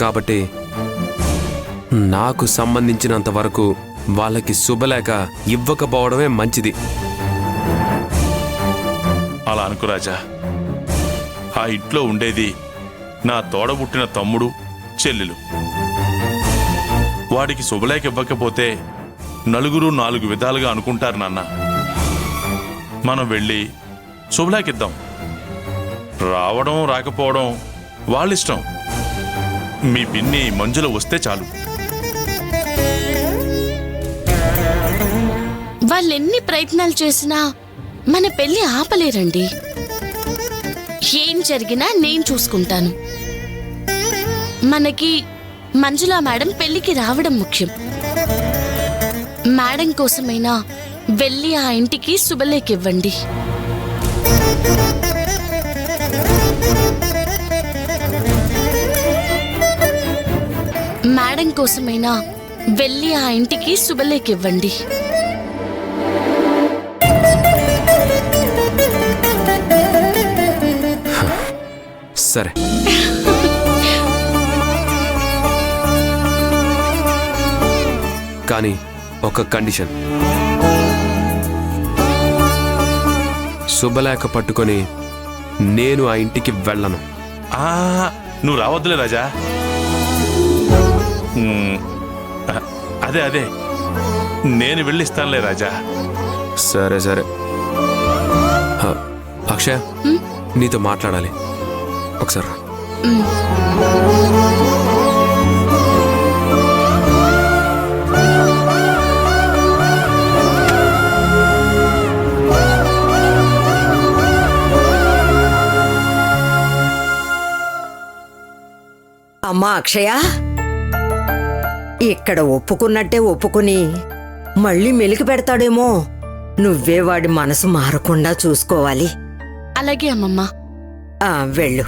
కాబట్టి నాకు సంబంధించినంత వరకు వాళ్ళకి శుభలేఖ ఇవ్వకపోవడమే మంచిది. అలా అనుకు రాజా. ఆ ఇంట్లో ఉండేది నా తోడబుట్టిన తమ్ముడు, చెల్లెలు. వాడికి శుభలేఖ ఇవ్వకపోతే నలుగురు 4 విధాలుగా అనుకుంటారు నాన్న. మనం వెళ్ళి శుభలేఖ ఇద్దాం. రావడం రాకపోవడం వాళ్ళిష్టం. మీ పిన్ని మంజుల వస్తే చాలు. వాళ్ళెన్ని ప్రయత్నాలు చేసినా మన పెళ్లి ఆపలేరండి. ఏం జరిగినా నేను చూసుకుంటాను. మనకి మంజులా మేడం పెళ్లికి రావడం ముఖ్యం. మేడం కోసమైనా వెళ్ళి ఆ ఇంటికి శుభలేఖ ఇవ్వండి. మేడం కోసమైనా వెళ్ళి ఆ ఇంటికి శుభలేఖ ఇవ్వండి. సరే. కానీ ఒక కండిషన్. శుభలేఖ పట్టుకొని నేను ఆ ఇంటికి వెళ్ళను. నువ్వు రావద్దులే రాజా. అదే నేను వెళ్ళిస్తానులే రాజా. సరే సరే. అక్షయ, నీతో మాట్లాడాలి ఒకసారి. అమ్మా అక్షయ, ఇక్కడ ఒప్పుకున్నట్టే ఒప్పుకుని మళ్ళీ మెలికి పెడతాడేమో. నువ్వే వాడి మనసు మారకుండా చూసుకోవాలి. అలాగే అమ్మమ్మ. వెళ్ళు.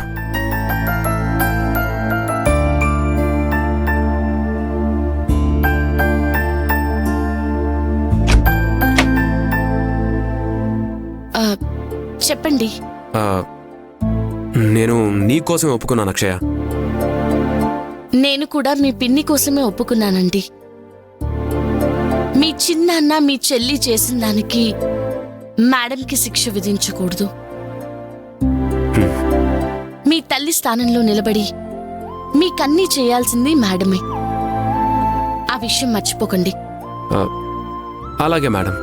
చెప్పండి. నేను నీకోసం ఒప్పుకున్నాను అక్షయ. నేను కూడా మీ పిన్ని కోసమే ఒప్పుకున్నానండి. మీ చిన్నాన్న మీ చెల్లి చేసిన దానికి మేడంకి శిక్ష విధించకూడదు. మీ తల్లి స్థానంలో నిలబడి మీకన్నీ చేయాల్సింది మేడమే. ఆ విషయం మర్చిపోకండి. అలాగే మేడం.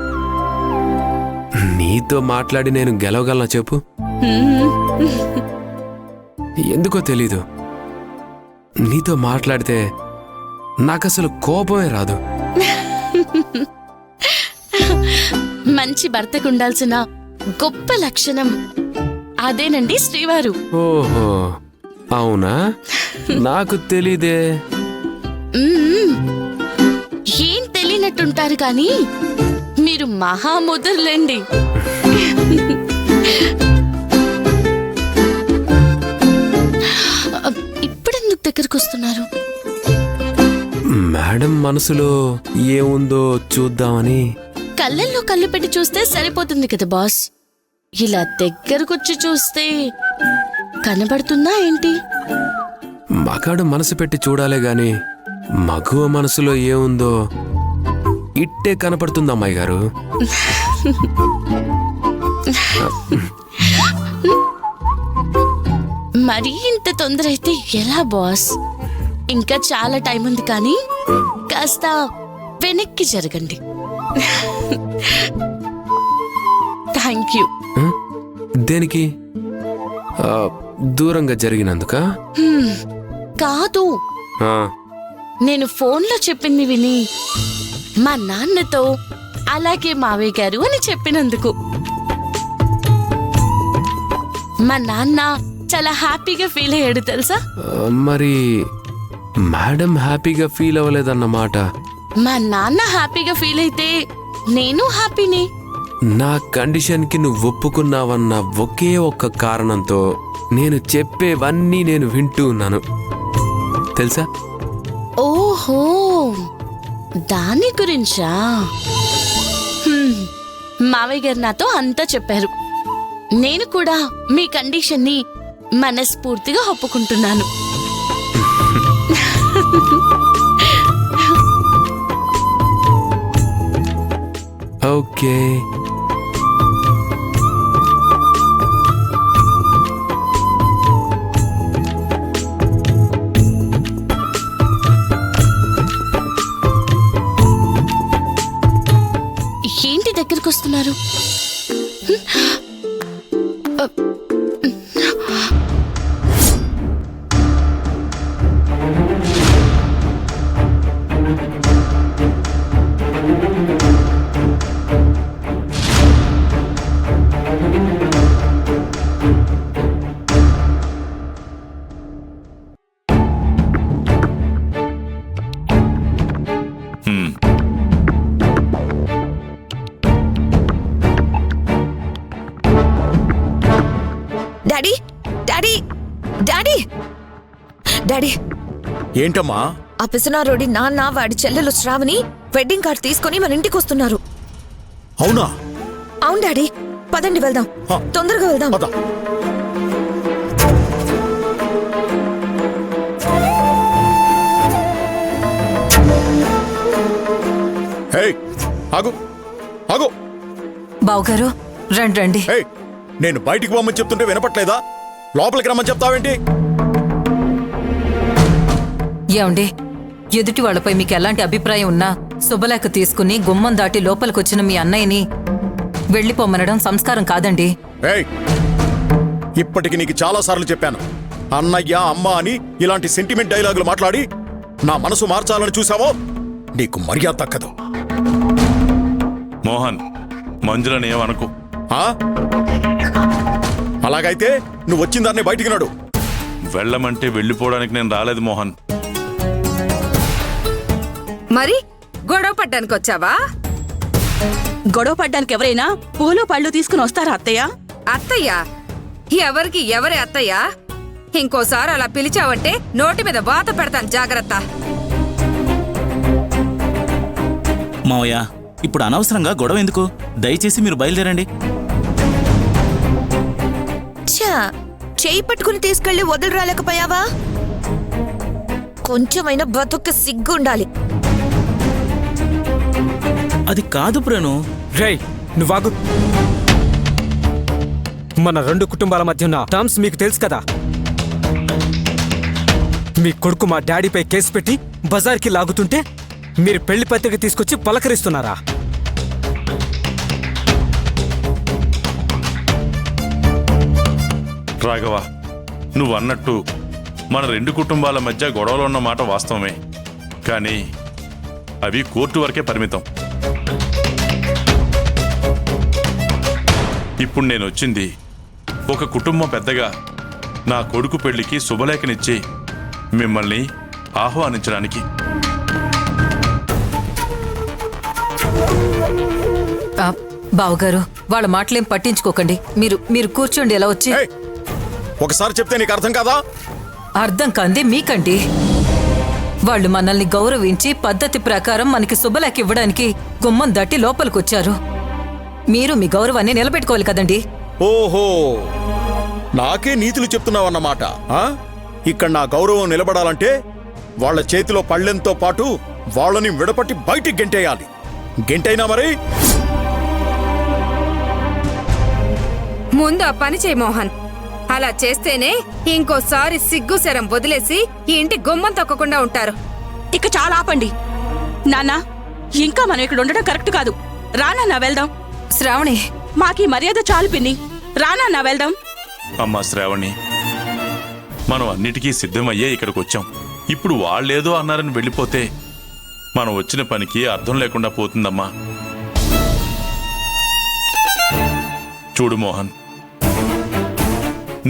నీతో మాట్లాడి నేను గెలవగలనా చెప్పు? ఎందుకో తెలీదు, నీతో మాట్లాడితే నాకసలు కోపమే రాదు. మంచి భర్తకు ఉండాల్సిన గొప్ప లక్షణం అదేనండి శ్రీవారు. ఓహో, అవునా? నాకు తెలీదే. ఏం తెలియనట్టుంటారు కానీ మీరు మహాముదుర్లేండి. ఇప్పుడెందుకు దగ్గరకు వస్తున్నారు? మేడం మనసులో ఏముందో చూద్దామని. కళ్ళల్లో కళ్ళు పెట్టి చూస్తే సరిపోతుంది కదా బాస్. ఇలా దగ్గరకొచ్చి చూస్తే కనబడుతుందా ఏంటి? మగాడు మనసు పెట్టి చూడాలే గాని మగువ మనసులో ఏముందో ఇట్టే కనపడుతుంది అమ్మాయి గారు. మరీ ఇంత తొందర అయితే ఎలా బాస్? ఇంకా చాలా టైం ఉంది, కానీ కాస్త వెనక్కి జరగండి. Thank you. దేనికి? దూరంగా జరిగినందుక? కాదు, నేను ఫోన్లో చెప్పింది విని మా నాన్నతో అలాగే మావయ్య గారు అని చెప్పినందుకు. మా నాన్న చాలా హ్యాపీగా ఫీల్ అయ్యాడు తెలుసా? మరి మేడం హ్యాపీగా ఫీల్ అవ్వలేదన్నమాట. మా నాన్న హ్యాపీగా ఫీల్ అయితే నేను హ్యాపీని. నా కండిషన్కి నువ్వు ఒప్పుకున్నావన్న ఒకే ఒక్క కారణంతో నేను చెప్పేవన్నీ నేను వింటూ ఉన్నాను తెలుసా? ఓహో, దాని గురించా? మావయ్య గారు నాతో అంతా చెప్పారు. నేను కూడా మీ కండిషన్ని మనస్ఫూర్తిగా ఒప్పుకుంటున్నాను. ఓకే. ఏంటి దగ్గరికి వస్తున్నారు? డాడీ డాడీ డాడీ డాడీ ఏంటమ్మా? ఆ పిసనారోడి నాన్న వాడి చెల్లెలు శ్రావణి వెడ్డింగ్ కార్డ్ తీసుకుని మన ఇంటికి వస్తున్నారు. అవునా? అవును డాడీ, పదండి వెళ్దాం. హ. తొందరగా వెళ్దాం. పద. హే, ఆగు ఆగు. బావుగారు రండి రండి. హే, నేను బయటికి పోమని చెప్తుంటే వినపట్లేదా? లోపలికి రమ్మని చెప్తావేంటి? ఏమండి, ఎదుటి వాళ్ళపై మీకు ఎలాంటి అభిప్రాయం ఉన్నా శుభలేఖ తీసుకుని గుమ్మం దాటి లోపలికొచ్చిన మీ అన్నయ్యని వెళ్ళిపోమనడం సంస్కారం కాదండి. ఏయ్, ఇప్పటికి నీకు చాలా సార్లు చెప్పాను, అన్నయ్య అమ్మ అని ఇలాంటి సెంటిమెంట్ డైలాగులు మాట్లాడి నా మనసు మార్చాలని చూసావో నీకు మర్యాద దక్కదు. మోహన్, మంజులని ఏమనుకో. ఆ? అలాగైతే నువ్వు వచ్చిన దాన్ని బయటికి నడు. వెళ్ళమంటే వెళ్ళిపోవడానికి నేను రాలేదు మోహన్. మరి గొడవ పడ్డానికి వచ్చావా? గొడవ పడ్డానికి ఎవరైనా పూలు పళ్ళు తీసుకుని వస్తారా అత్తయ్య? అత్తయ్య? ఎవరికి ఎవరి అత్తయ్య? ఇంకోసారి అలా పిలిచావంటే నోటి మీద వాత పెడతాను, జాగ్రత్త. మావయ్య, ఇప్పుడు అనవసరంగా గొడవ ఎందుకు? దయచేసి మీరు బయలుదేరండి. చేయి పట్టుకుని తీసుకెళ్లి వదిలి రాలేకపోయావా? కొంచెమైనా బతుక్క సిగ్గు ఉండాలి. అది కాదు ప్రణు. రేయ్, నువ్వాగు. మన రెండు కుటుంబాల మధ్య ఉన్న టర్మ్స్ మీకు తెలుసు కదా. మీ కొడుకు మా డాడీపై కేసు పెట్టి బజార్కి లాగుతుంటే మీరు పెళ్లి పత్రిక తీసుకొచ్చి పలకరిస్తున్నారా? రాఘవ, నువ్వు అన్నట్టు మన రెండు కుటుంబాల మధ్య గొడవలు ఉన్న మాట వాస్తవమే, కానీ అవి కోర్టు వరకే పరిమితం. ఇప్పుడు నేను వచ్చింది ఒక కుటుంబం పెద్దగా నా కొడుకు పెళ్లికి శుభలేఖనిచ్చి మిమ్మల్ని ఆహ్వానించడానికి. బావుగారు, వాళ్ళ మాటలేం పట్టించుకోకండి. మీరు మీరు కూర్చోండి. ఎలా వచ్చి ఏయ్, ఒకసారి చెప్తే నీకు అర్థం కాదా? అర్థం కాంది మీకండి. వాళ్ళు మనల్ని గౌరవించి పద్ధతి ప్రకారం మనకి శుభలేఖ ఇవ్వడానికి గుమ్మం దట్టి లోపలికొచ్చారు. మీరు మీ గౌరవాన్ని నిలబెట్టుకోవాలి కదండి. ఓహో, నాకే నీతులు చెప్తున్నావన్నమాట. ఇక్కడ నా గౌరవం నిలబడాలంటే వాళ్ళ చేతిలో పళ్ళెంతో పాటు వాళ్ళని విడపట్టి బయటికి గెంటేయాలి. గెంటైనా మరి? ముందు ఆ పని చేయి మోహన్. అలా చేస్తేనే ఇంకోసారి సిగ్గు శరం వదిలేసి ఈ ఇంటి గుమ్మం తొక్కకుండా ఉంటారు. ఇక చాలా ఆపండి నాన్న. ఇంకా మనం ఇక్కడ ఉండడం కరెక్ట్ కాదు. రానా వెళ్దాం. శ్రావణి, మాకీ మర్యాద చాలు పిన్ని. రానా వెళ్దాం. అమ్మా శ్రావణి, మనం అన్నిటికీ సిద్ధమయ్యే ఇక్కడికి వచ్చాం. ఇప్పుడు వాళ్ళేదో అన్నారని వెళ్ళిపోతే మనం వచ్చిన పనికి అర్థం లేకుండా పోతుందమ్మా. చూడు మోహన్,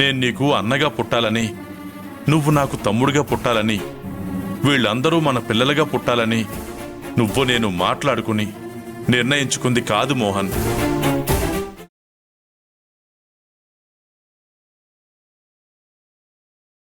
నేను నీకు అన్నగా పుట్టాలని, నువ్వు నాకు తమ్ముడిగా పుట్టాలని, వీళ్ళందరూ మన పిల్లలుగా పుట్టాలని నువ్వు నేను మాట్లాడుకుని నిర్ణయించుకుంది కాదు మోహన్.